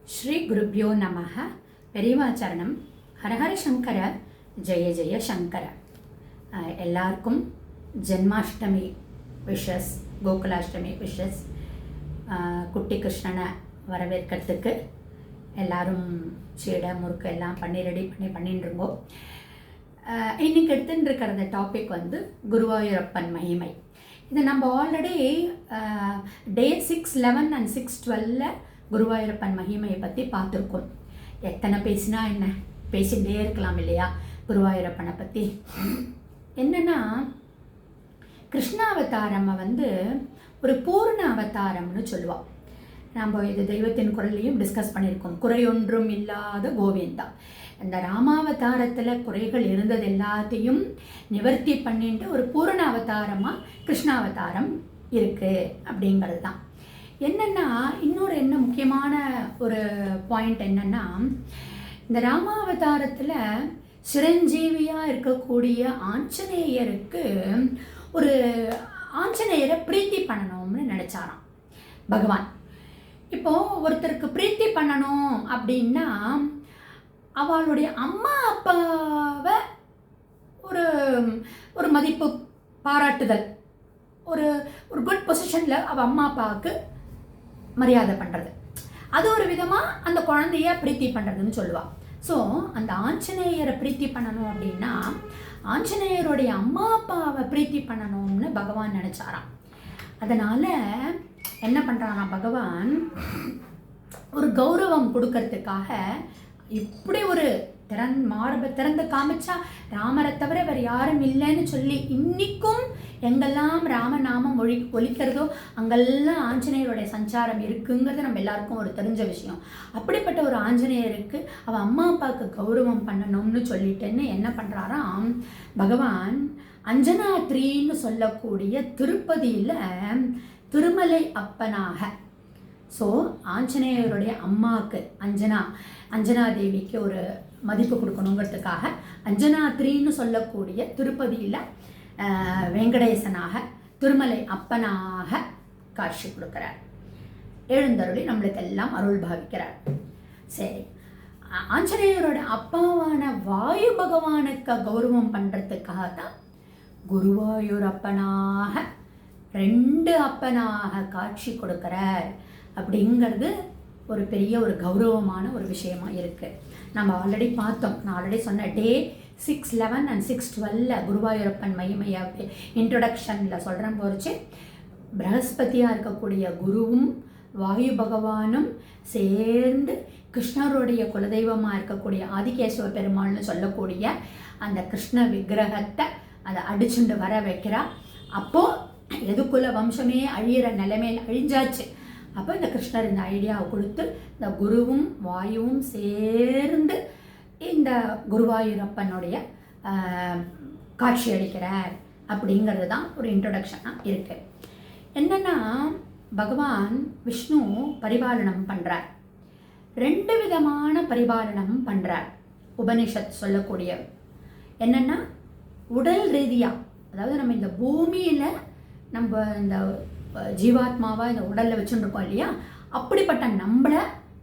ஸ்ரீ குருப்யோ நமஹ. பெரியவாச்சரணம். ஹரஹர சங்கர, ஜெய ஜெய சங்கர. எல்லாருக்கும் Janmashtami wishes, Gokulashtami wishes. குட்டி கிருஷ்ணனை வரவேற்கிறதுக்கு எல்லாரும் சீடை முறுக்கு எல்லாம் பண்ணி ரெடி பண்ணிட்டு இருக்கோம். இன்றைக்கி எடுத்துன்னு இருக்கிற டாபிக் குருவாயூரப்பன் மகிமை. இதை நம்ம ஆல்ரெடி டே 6, 11 and 6, 12 குருவாயூரப்பன் மகிமையை பற்றி பார்த்துருக்கோம். எத்தனை பேசினா என்ன, பேசிகிட்டே இருக்கலாம் இல்லையா குருவாயூரப்பனை பற்றி. என்னென்னா, கிருஷ்ணாவதாரம் ஒரு பூர்ண அவதாரம்னு சொல்லுவாள். நம்ம இது தெய்வத்தின் குரல்லையும் டிஸ்கஸ் பண்ணியிருக்கோம். குறையொன்றும் இல்லாத கோவிந்தா. இந்த ராமாவதாரத்தில் குறைகள் இருந்தது எல்லாத்தையும் நிவர்த்தி பண்ணிட்டு ஒரு பூரண அவதாரமாக கிருஷ்ணாவதாரம் இருக்குது அப்படிங்கிறது தான். என்னென்னா, இன்னொரு என்ன முக்கியமான ஒரு பாயிண்ட் என்னென்னா, இந்த ராமாவதாரத்தில் சிரஞ்சீவியாக இருக்கக்கூடிய ஆஞ்சநேயருக்கு ஒரு ஆஞ்சநேயரை பிரீத்தி பண்ணணும்னு நினச்சாராம் பகவான். இப்போது ஒருத்தருக்கு பிரீத்தி பண்ணணும் அப்படின்னா அவளுடைய அம்மா அப்பாவை ஒரு ஒரு மதிப்பு பாராட்டுதல், ஒரு ஒரு குட் பொசிஷனில் அவள் அம்மா அப்பாவுக்கு மரியாதை பண்ணுறது, அது ஒரு விதமாக அந்த குழந்தைய பிரீத்தி பண்ணுறதுன்னு சொல்லுவாள். ஸோ அந்த ஆஞ்சநேயரை பிரீத்தி பண்ணணும் அப்படின்னா ஆஞ்சநேயருடைய அம்மா அப்பாவை பிரீத்தி பண்ணணும்னு பகவான் நினச்சாராம். அதனால் என்ன பண்ணுறானா பகவான், ஒரு கௌரவம் கொடுக்கறதுக்காக இப்படி ஒரு மார்பை திறந்து காமிச்சா ராமரை தவிர வேறு யாரும் இல்லைன்னு சொல்லி இன்றைக்கும் எங்கெல்லாம் ராமநாமம் ஒலிக்கிறதோ அங்கெல்லாம் ஆஞ்சநேயருடைய சஞ்சாரம் இருக்குங்கிறது நம்ம எல்லாருக்கும் ஒரு தெரிஞ்ச விஷயம். அப்படிப்பட்ட ஒரு ஆஞ்சநேயருக்கு அவள் அம்மா அப்பாவுக்கு கௌரவம் பண்ணணும்னு சொல்லிட்டுன்னு என்ன பண்ணுறாராம் பகவான், அஞ்சனாத்ரின்னு சொல்லக்கூடிய திருப்பதியில் திருமலை அப்பனாக, ஸோ ஆஞ்சநேயருடைய அம்மாவுக்கு அஞ்சனா தேவிக்கு ஒரு மதிப்பு கொடுக்கணுங்கிறதுக்காக அஞ்சனாத்ரின்னு சொல்லக்கூடிய திருப்பதியில் வெங்கடேசனாக திருமலை அப்பனாக காட்சி கொடுக்கிறார். எழுந்தருளி நம்மளுக்கு எல்லாம் அருள் பாவிக்கிறார். சரி, ஆஞ்சநேயரோட அப்பாவான வாயு பகவானுக்கு கௌரவம் பண்ணுறதுக்காக தான் குருவாயூர் அப்பனாக 2 அப்பனாக காட்சி கொடுக்கிறார் அப்படிங்கிறது ஒரு பெரிய ஒரு கௌரவமான ஒரு விஷயமா இருக்குது. நம்ம ஆல்ரெடி பார்த்தோம். நான் ஆல்ரெடி சொன்ன டே 6, 11 and 6, 12 குருவாயூரப்பன் மகிமையாக இன்ட்ரொடக்ஷனில் சொல்கிறேன் போச்சு. பிரகஸ்பதியாக இருக்கக்கூடிய குருவும் வாயு பகவானும் சேர்ந்து கிருஷ்ணருடைய குலதெய்வமாக இருக்கக்கூடிய ஆதிகேசவ பெருமாள்னு சொல்லக்கூடிய அந்த கிருஷ்ண விக்கிரகத்தை அதை அடிச்சுண்டு வர வைக்கிறா. அப்போது எதுக்குள்ள வம்சமே அழியிற நிலைமையில் அழிஞ்சாச்சு. அப்போ இந்த கிருஷ்ணர் இந்த ஐடியாவை கொடுத்து இந்த குருவும் வாயுவும் சேர்ந்து இந்த குருவாயூரப்பனுடைய காட்சி அளிக்கிறார் அப்படிங்கிறது தான் ஒரு இன்ட்ரொடக்ஷனாக இருக்குது. என்னென்னா, பகவான் விஷ்ணு பரிபாலனம் பண்ணுறார். 2 விதமான பரிபாலனம் பண்ணுறார். உபனிஷத் சொல்லக்கூடிய என்னென்னா, உடல் ரீதியாக, அதாவது நம்ம இந்த பூமியில் நம்ம இந்த ஜீவாத்மாவாக இந்த உடலில் வச்சுருக்கோம் இல்லையா, அப்படிப்பட்ட நம்மளை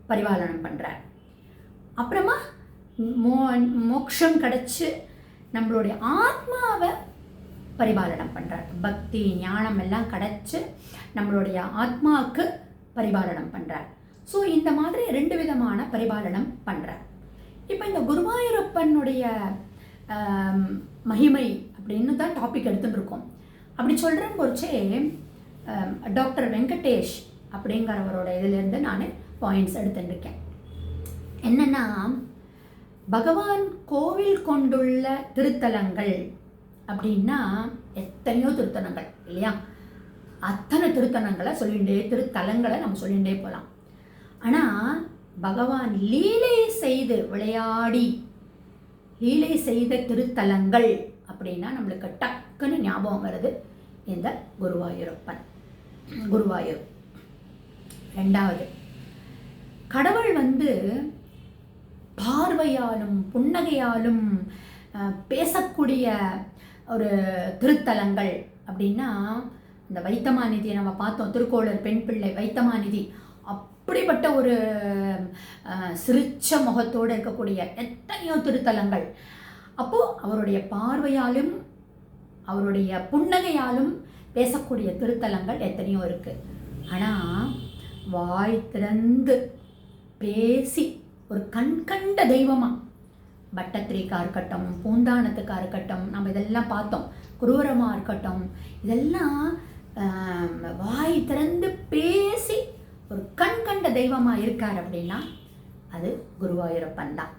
பரிபாலனம் பண்ணுறார். அப்புறமா மோட்சம் கிடச்சி நம்மளுடைய ஆத்மாவை பரிபாலனம் பண்ணுறார். பக்தி ஞானம் எல்லாம் கிடச்சி நம்மளுடைய ஆத்மாவுக்கு பரிபாலனம் பண்ணுறார். ஸோ இந்த மாதிரி 2 விதமான பரிபாலனம் பண்ணுறார். இப்போ இந்த குருவாயூரப்பனுடைய மகிமை அப்படின்னு தான் டாபிக் எடுத்துகிட்டு இருக்கோம். அப்படி சொல்கிறேன் போச்சே டாக்டர் வெங்கடேஷ் அப்படிங்கிறவரோட இதிலேருந்து நான் பாயிண்ட்ஸ் எடுத்துட்டுருக்கேன். என்னென்னா, பகவான் கோவில் கொண்டுள்ள திருத்தலங்கள் அப்படின்னா எத்தனையோ திருத்தலங்கள் இல்லையா, அத்தனை திருத்தலங்களை திருத்தலங்களை நம்ம சொல்லிகிட்டே போகலாம். ஆனால் பகவான் லீலை செய்து விளையாடி லீலை செய்த திருத்தலங்கள் அப்படின்னா நம்மளுக்கு டக்குன்னு ஞாபகம் வருது இந்த குருவாயூர். 2வது, கடவுள் பார்வையாலும் புன்னகையாலும் பேசக்கூடிய ஒரு திருத்தலங்கள் அப்படின்னா இந்த வைத்தமாநிதியை நம்ம பார்த்தோம். திருக்கோளூர் பெண் பிள்ளை வைத்தமாநிதி அப்படிப்பட்ட ஒரு சிரிச்ச முகத்தோடு இருக்கக்கூடிய எத்தனையோ திருத்தலங்கள். அப்போது அவருடைய பார்வையாலும் அவருடைய புன்னகையாலும் பேசக்கூடிய திருத்தலங்கள் எத்தனையோ இருக்குது. ஆனால் வாய் திறந்து பேசி ஒரு கண்கண்ட தெய்வமாக பட்டத்திரிக்கா இருக்கட்டும், பூந்தானத்துக்கா இருக்கட்டும், நம்ம இதெல்லாம் பார்த்தோம், குரூரமாக இருக்கட்டும், இதெல்லாம் வாய் திறந்து பேசி ஒரு கண்கண்ட தெய்வமாக இருக்கார் அப்படின்னா அது குருவாயூரப்பன் தான்.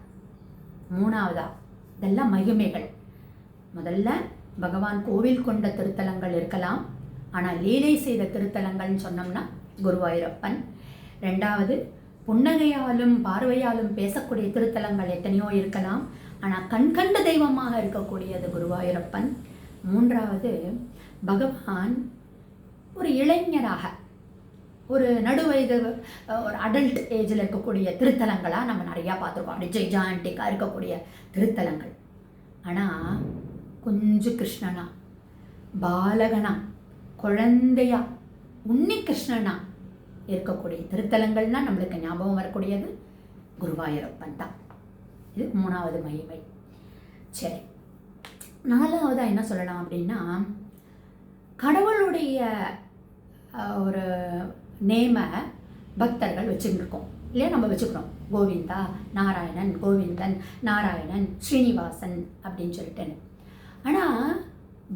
மூணாவதா இதெல்லாம் மகிமைகள். முதல்ல பகவான் கோவில் கொண்ட திருத்தலங்கள் இருக்கலாம், ஆனால் லீலை செய்த திருத்தலங்கள்னு சொன்னோம்னா குருவாயூரப்பன். ரெண்டாவது, புன்னகையாலும் பார்வையாலும் பேசக்கூடிய திருத்தலங்கள் எத்தனையோ இருக்கலாம், ஆனால் கண்கண்ட தெய்வமாக இருக்கக்கூடியது குருவாயூரப்பன். மூன்றாவது, பகவான் ஒரு இளைஞராக ஒரு நடுவயது ஒரு அடல்ட் ஏஜில் இருக்கக்கூடிய திருத்தலங்களாக நம்ம நிறையா பார்த்துருக்கோம், அப்படி ஜெய்ஜாண்டிக்காக இருக்கக்கூடிய திருத்தலங்கள். ஆனால் குஞ்சு கிருஷ்ணனா, பாலகனா, குழந்தையா, உன்னி கிருஷ்ணனா இருக்கக்கூடிய திருத்தலங்கள்னால் நம்மளுக்கு ஞாபகம் வரக்கூடியது குருவாயூரப்பன் தான். இது மூணாவது மகிமை. சரி, நாலாவதாக என்ன சொல்லலாம் அப்படின்னா, கடவுளுடைய ஒரு நேம பக்தர்கள் வச்சுருக்கோம் இல்லையா, நம்ம வச்சுக்கிறோம். கோவிந்தா, நாராயணன், கோவிந்தன், நாராயணன், ஸ்ரீனிவாசன் அப்படின்னு சொல்லிட்டேன்னு. ஆனால்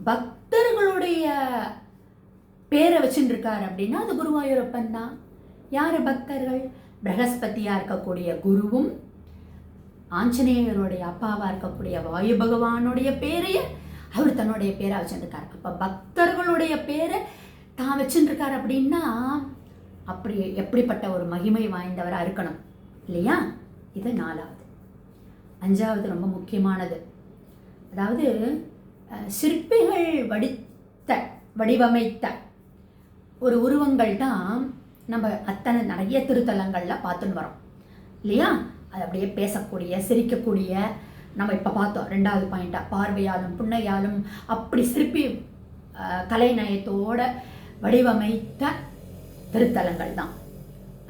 பக்தர்களுடைய பேரை வச்சுட்டு இருக்கார் அப்படின்னா அது குருவாயூரப்பன் தான். யார் பக்தர்கள்? பிரகஸ்பதியாக இருக்கக்கூடிய குருவும் ஆஞ்சநேயருடைய அப்பாவாக இருக்கக்கூடிய வாயு பகவானுடைய பேரையே அவர் தன்னுடைய பேரை வச்சுருக்கார். அப்போ பக்தர்களுடைய பேரை தான் வச்சுருக்கார் அப்படின்னா அப்படி எப்படிப்பட்ட ஒரு மகிமை வாய்ந்தவராக இருக்கணும் இல்லையா? இது நாலாவது. அஞ்சாவது ரொம்ப முக்கியமானது, அதாவது சிற்பிகள் வடிவமைத்த ஒரு உருவங்கள் தான் நம்ம அத்தனை நிறைய திருத்தலங்களில் பார்த்துன்னு வரோம் இல்லையா? அது அப்படியே பேசக்கூடிய, சிரிக்கக்கூடிய, நம்ம இப்போ பார்த்தோம் ரெண்டாவது பாயிண்டாக, பார்வையாலும் புன்னையாலும் அப்படி சிற்பி கலைநயத்தோட வடிவமைத்த திருத்தலங்கள் தான்.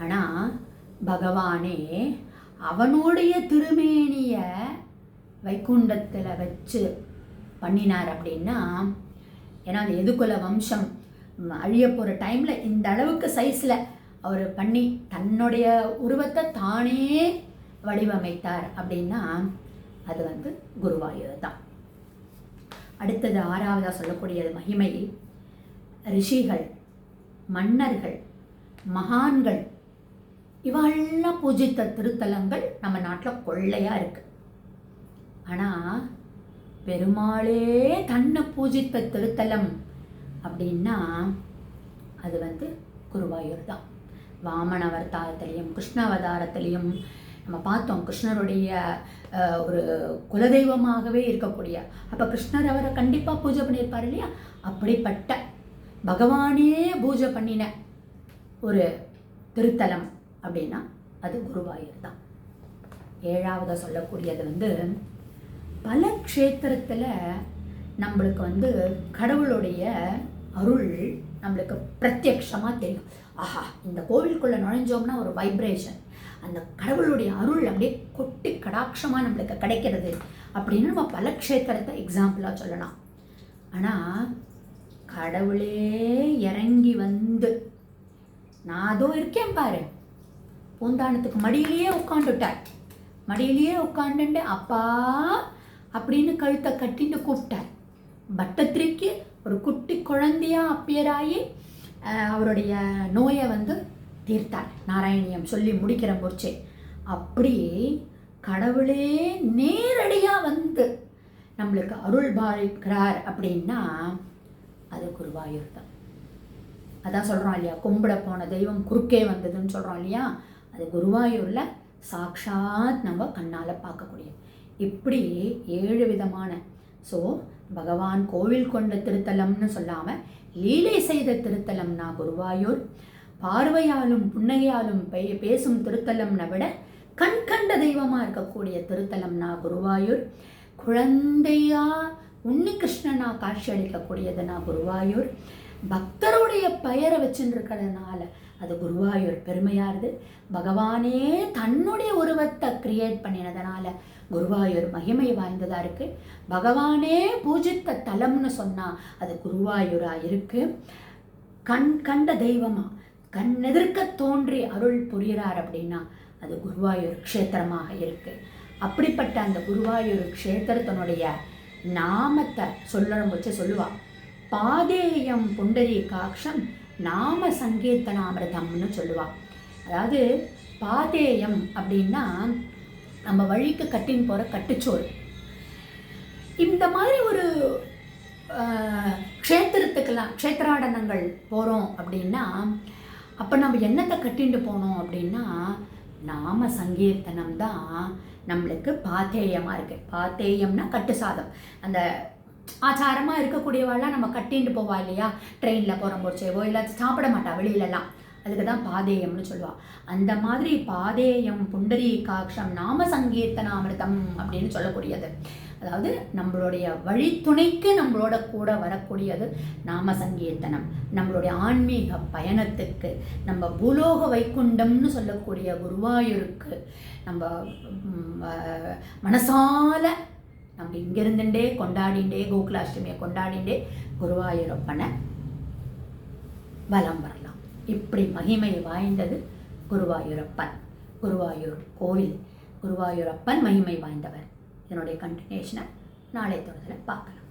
ஆனால் பகவானே அவனுடைய திருமேனிய வைகுண்டத்தில் வச்சு பண்ணினார் அப்படின்னா, ஏன்னா அது எதுக்குல வம்சம் அழிய போகிற டைமில் இந்த அளவுக்கு சைஸில் அவர் பண்ணி தன்னுடைய உருவத்தை தானே வடிவமைத்தார் அப்படின்னா அது குருவாயூர் தான். அடுத்தது ஆறாவதாக சொல்லக்கூடியது மகிமை, ரிஷிகள், மன்னர்கள், மகான்கள் இவெல்லாம் பூஜித்த திருத்தலங்கள் நம்ம நாட்டில் கொள்ளையாக இருக்குது. ஆனால் பெருமாளே தன்னை பூஜித்த திருத்தலம் அப்படின்னா அது குருவாயூர் தான். வாமன அவதாரத்திலையும் கிருஷ்ண அவதாரத்திலையும் நம்ம பார்த்தோம், கிருஷ்ணருடைய ஒரு குலதெய்வமாகவே இருக்கக்கூடிய, அப்போ கிருஷ்ணர் அவரை கண்டிப்பாக பூஜை பண்ணியிருப்பார் இல்லையா? அப்படிப்பட்ட பகவானே பூஜை பண்ணின ஒரு திருத்தலம் அப்படின்னா அது குருவாயூர் தான். ஏழாவதாக சொல்லக்கூடியது பல க்ஷேத்திரத்தில் நம்மளுக்கு கடவுளுடைய அருள் நம்மளுக்கு பிரத்யக்ஷமாக தெரியும். ஆஹா, இந்த கோவிலுக்குள்ளே நுழைஞ்சோம்னா ஒரு வைப்ரேஷன், அந்த கடவுளுடைய அருள் அப்படியே கொட்டி கடாட்சமாக நம்மளுக்கு கிடைக்கிறது அப்படின்னு நம்ம பல க்ஷேத்திரத்தை எக்ஸாம்பிளாக சொல்லலாம். ஆனால் கடவுளே இறங்கி நான் அதோ இருக்கேன் பாரு, பூந்தானத்துக்கு மடியிலேயே உட்காந்துட்டார், மடியிலேயே உட்காந்துட்டு அப்பா அப்படின்னு கழுத்தை கட்டிட்டு கூப்பிட்டார். பட்டத்திரிக்கு ஒரு குட்டி குழந்தையாக அப்பியராகி அவருடைய நோயை தீர்த்தார், நாராயணியம் சொல்லி முடிக்கிற முடிச்சே. அப்படி கடவுளே நேரடியாக நம்மளுக்கு அருள் பாலிக்கிறார் அப்படின்னா அது குருவாயூர் தான். அதான் சொல்கிறோம் இல்லையா, கும்பிட போன தெய்வம் குறுக்கே வந்ததுன்னு சொல்கிறோம் இல்லையா, அது குருவாயூரில் சாக்ஷாத் நம்ம கண்ணால் பார்க்கக்கூடிய. இப்படி 7 விதமான, ஸோ பகவான் கோவில் கொண்ட திருத்தலம்னு சொல்லாமல் லீலை செய்த திருத்தலம்னா குருவாயூர், பார்வையாலும் புன்னகையாலும் பேசும் திருத்தலம்னை விட கண்கண்ட தெய்வமாக இருக்கக்கூடிய திருத்தலம்னா குருவாயூர், குழந்தையா உன்னி கிருஷ்ணனா காட்சி அளிக்கக்கூடியதுனா குருவாயூர், பக்தருடைய பெயரை வச்சுருக்கிறதுனால அது குருவாயூர் பெருமையாருது. பகவானே தன்னுடைய உருவத்தை கிரியேட் பண்ணினதுனால குருவாயூர் மகிமை வாய்ந்ததா இருக்கு. பகவானே பூஜித்த தலம்னு சொன்னா அது குருவாயூரா இருக்கு. கண்ட தெய்வமா கண்ணெதிர்க்க தோன்றி அருள் புரிகிறார் அப்படின்னா அது குருவாயூர் க்ஷேத்திரமாக இருக்கு. அப்படிப்பட்ட அந்த குருவாயூர் க்ஷேத்திரத்தினுடைய நாமத்தை வச்சு சொல்லுவா, பாதேயம் புண்டரீகாக்ஷம் நாம சங்கீர்த்தனாமிரதம்னு சொல்லுவா. அதாவது பாதேயம் அப்படின்னா நம்ம வழிக்கு கட்டின்னு போகிற கட்டுச்சோறு. இந்த மாதிரி ஒரு க்ஷேத்திரத்துக்கெல்லாம் க்ஷேத்திராடனங்கள் போகிறோம் அப்படின்னா அப்போ நம்ம என்னத்தை கட்டிட்டு போனோம் அப்படின்னா நாம சங்கீர்த்தனம் தான் நம்மளுக்கு பாத்தேயமாக இருக்குது. பாத்தேயம்னா கட்டு சாதம். அந்த ஆச்சாரமாக இருக்கக்கூடியவாள்லாம் நம்ம கட்டிட்டு போவா இல்லையா, ட்ரெயினில் போகிறம்போச்சேவோ இல்லை சாப்பிட மாட்டா வெளியிலலாம், அதுக்கு தான் பாதேயம்னு சொல்லுவாள். அந்த மாதிரி பாதேயம் புண்டரீகாக்ஷம் நாம சங்கீர்த்தனாமிர்தம் அப்படின்னு சொல்லக்கூடியது. அதாவது நம்மளுடைய வழித்துணைக்கு நம்மளோட கூட வரக்கூடியது நாம சங்கீர்த்தனம். நம்மளுடைய ஆன்மீக பயணத்துக்கு, நம்ம பூலோக வைகுண்டம்னு சொல்லக்கூடிய குருவாயூருக்கு நம்ம மனசால நம்ம இங்கிருந்துட்டே கொண்டாடிண்டே கோகுலாஷ்டமியை கொண்டாடிண்டே குருவாயூரப்பனை வலம் வரலாம். இப்படி மகிமை வாய்ந்தது குருவாயூரப்பன். குருவாயூர் கோவில், குருவாயூரப்பன் மகிமை வாய்ந்தவர். இதனுடைய கண்டினியூஷனை நாளை தொடர்ந்து பார்க்கலாம்.